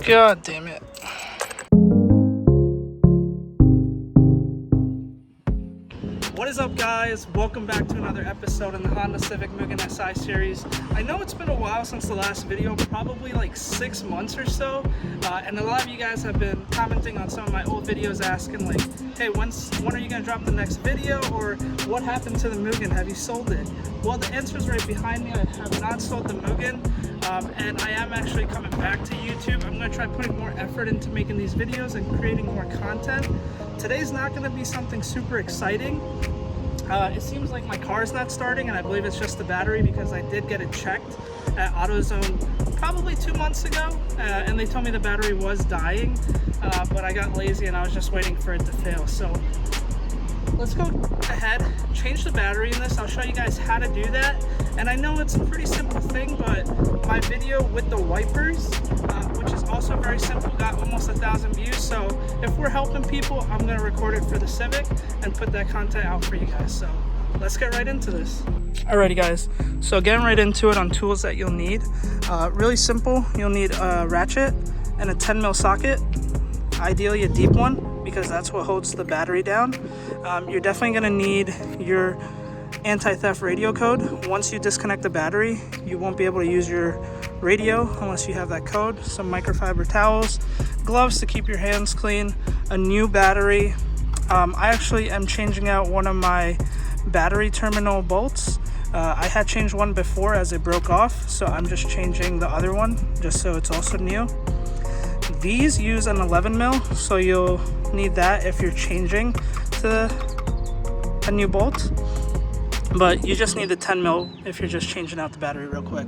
God damn it. What is up, guys? Welcome back to another episode in the Honda Civic Mugen SI series. I know it's been a while since the last video, probably like 6 months or so, and a lot of you guys have been commenting on some of my old videos asking like, hey, when are you going to drop the next video, or what happened to the Mugen? Have you sold it? Well, the answer is right behind me. I have not sold the Mugen, and I am actually coming back to YouTube. I'm going to try putting more effort into making these videos and creating more content. Today's not going to be something super exciting. It seems like my car's not starting, and I believe it's just the battery because I did get it checked at AutoZone probably 2 months ago, and they told me the battery was dying, but I got lazy and I was just waiting for it to fail. So let's go ahead, change the battery in this. I'll show you guys how to do that. And I know it's a pretty simple thing, but my video with the wipers, which is also very simple, got almost 1,000 views. So if we're helping people, I'm gonna record it for the Civic and put that content out for you guys. So let's get right into this. Alrighty guys, so getting right into it on tools that you'll need. Really simple, you'll need a ratchet and a 10mm socket, ideally a deep one, because that's what holds the battery down. You're definitely gonna need your anti-theft radio code. Once you disconnect the battery, you won't be able to use your radio unless you have that code. Some microfiber towels, gloves to keep your hands clean, a new battery. I actually am changing out one of my battery terminal bolts. I had changed one before as it broke off, so I'm just changing the other one just so it's also new. These use an 11mm, so you'll need that if you're changing to a new bolt, but you just need the 10mm if you're just changing out the battery real quick.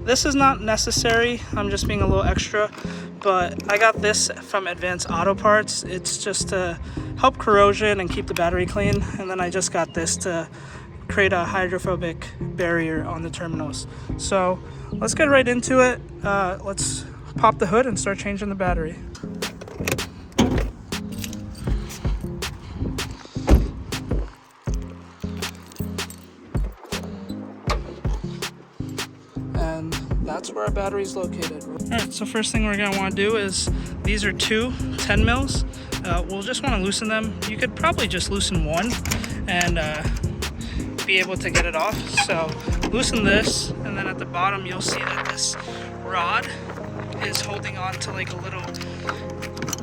This is not necessary, I'm just being a little extra, but I got this from Advanced Auto Parts. It's just to help corrosion and keep the battery clean, and then I just got this to create a hydrophobic barrier on the terminals. So let's get right into it. Let's pop the hood and start changing the battery. And that's where our battery is located. Alright, so first thing we're going to want to do is, these are two 10mm. We'll just want to loosen them. You could probably just loosen one and be able to get it off. So loosen this, and then at the bottom you'll see that this rod is holding on to like a little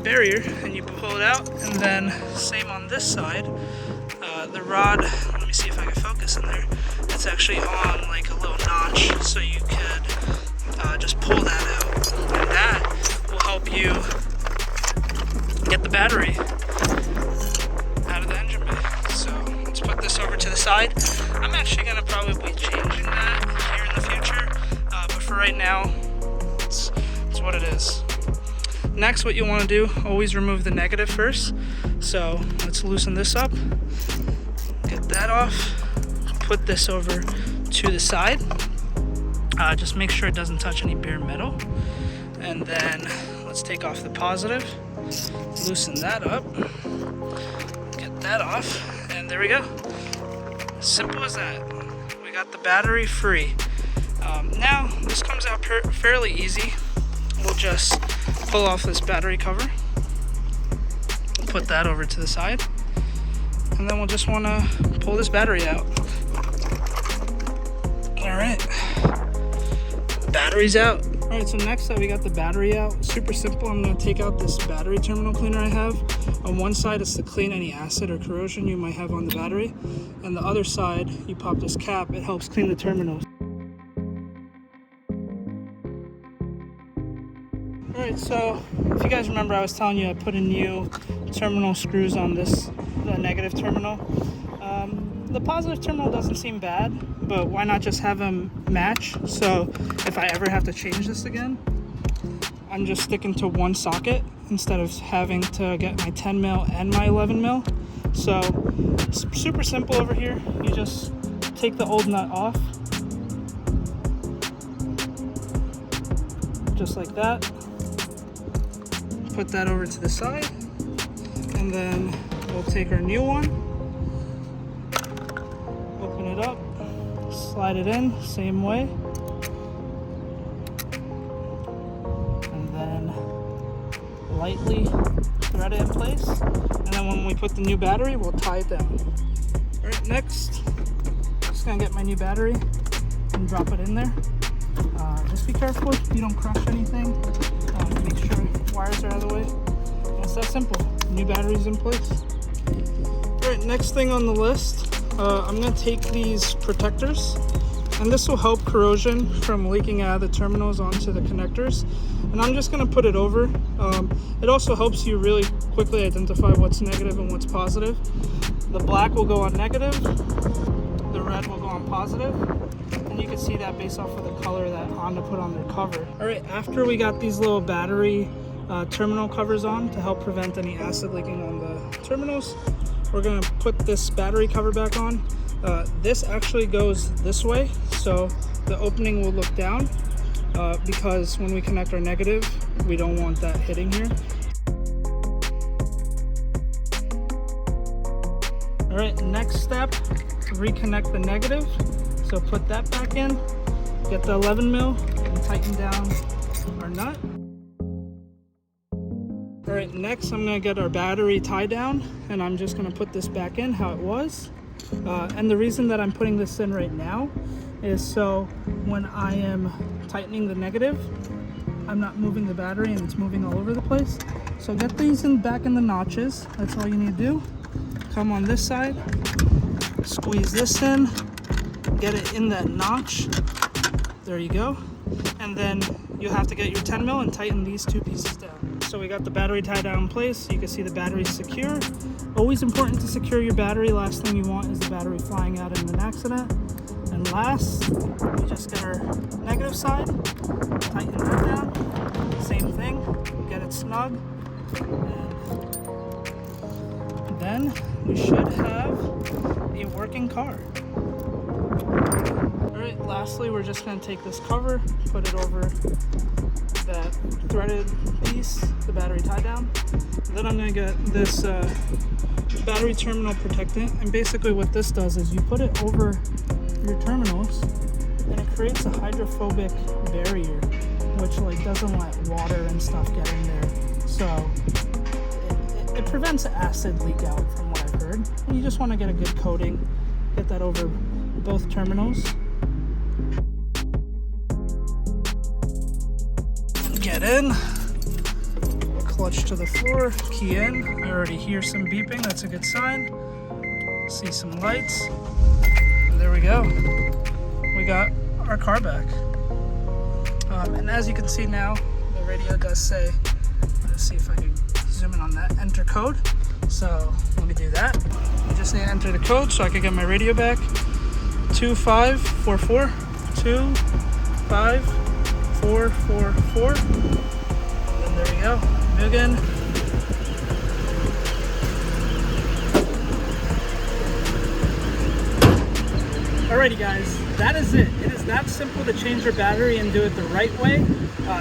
barrier, and you pull it out, and then same on this side. The rod, let me see if I can focus in there, it's actually on like a little notch, so you could just pull that out, and that will help you get the battery out of the engine bay. So let's put this over to the side. I'm actually going to probably be changing that here in the future, but for right now, it's what it is. Next, what you want to do, always remove the negative first. So let's loosen this up, get that off, put this over to the side. Just make sure it doesn't touch any bare metal. And then let's take off the positive, loosen that up, get that off, and there we go. Simple as that. We got the battery free. Now this comes out fairly easy. We'll just pull off this battery cover, put that over to the side, and then we'll just want to pull this battery out. Alright, battery's out. Alright, so next up we got the battery out. Super simple. I'm going to take out this battery terminal cleaner I have. On one side it's to clean any acid or corrosion you might have on the battery, and the other side you pop this cap. It helps clean the terminals. Alright, so if you guys remember, I was telling you I put in new terminal screws on this, the negative terminal. The positive terminal doesn't seem bad, but why not just have them match? So if I ever have to change this again, I'm just sticking to one socket instead of having to get my 10mm and my 11mm. So it's super simple over here. You just take the old nut off, just like that. Put that over to the side, and then we'll take our new one, open it up, slide it in, same way, and then lightly thread it in place, and then when we put the new battery, we'll tie it down. All right, next, just gonna get my new battery and drop it in there. Just be careful you don't crush anything. Make sure wires are out of the way. And it's that simple. New battery's in place. All right, next thing on the list, I'm gonna take these protectors, and this will help corrosion from leaking out of the terminals onto the connectors. And I'm just gonna put it over. It also helps you really quickly identify what's negative and what's positive. The black will go on negative, the red will go on positive, and you can see that based off of the color that Honda put on their cover. All right, after we got these little battery terminal covers on to help prevent any acid leaking on the terminals, we're gonna put this battery cover back on. This actually goes this way, so the opening will look down because when we connect our negative, we don't want that hitting here. All right, next step, reconnect the negative. So put that back in, get the 11 mil, and tighten down our nut. All right, next I'm gonna get our battery tie down, and I'm just gonna put this back in how it was. And the reason that I'm putting this in right now is so when I am tightening the negative, I'm not moving the battery and it's moving all over the place. So get these back in the notches. That's all you need to do. Come on this side, squeeze this in, get it in that notch. There you go. And then you have to get your 10 mil and tighten these two pieces down. So we got the battery tied down in place. You can see the battery's secure. Always important to secure your battery. Last thing you want is the battery flying out in an accident. And last, we just get our negative side, tighten that down. Same thing, get it snug. And then we should have a working car. Alright, lastly, we're just going to take this cover, put it over that threaded piece, the battery tie down. Then I'm going to get this battery terminal protectant, and basically what this does is you put it over your terminals and it creates a hydrophobic barrier which doesn't let water and stuff get in there. So it prevents acid leak out from what I've heard. And you just want to get a good coating, get that over both terminals. Get in, clutch to the floor, key in. I already hear some beeping, that's a good sign. See some lights, and there we go. We got our car back. And as you can see now, the radio does say, let's see if I can zoom in on that, enter code. So let me do that. I just need to enter the code so I can get my radio back. 2544 25444. And there we go. Mugen. Alrighty guys, that is it. It is that simple to change your battery and do it the right way.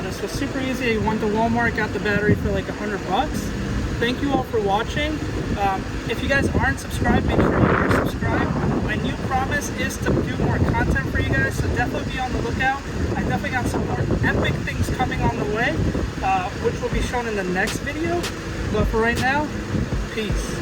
This was super easy. I went to Walmart, got the battery for like $100. Thank you all for watching. If you guys aren't subscribed, make sure you are subscribed. My new promise is to do more content for you guys, so definitely be on the lookout. I definitely got some more epic things coming on the way, which will be shown in the next video. But for right now, peace.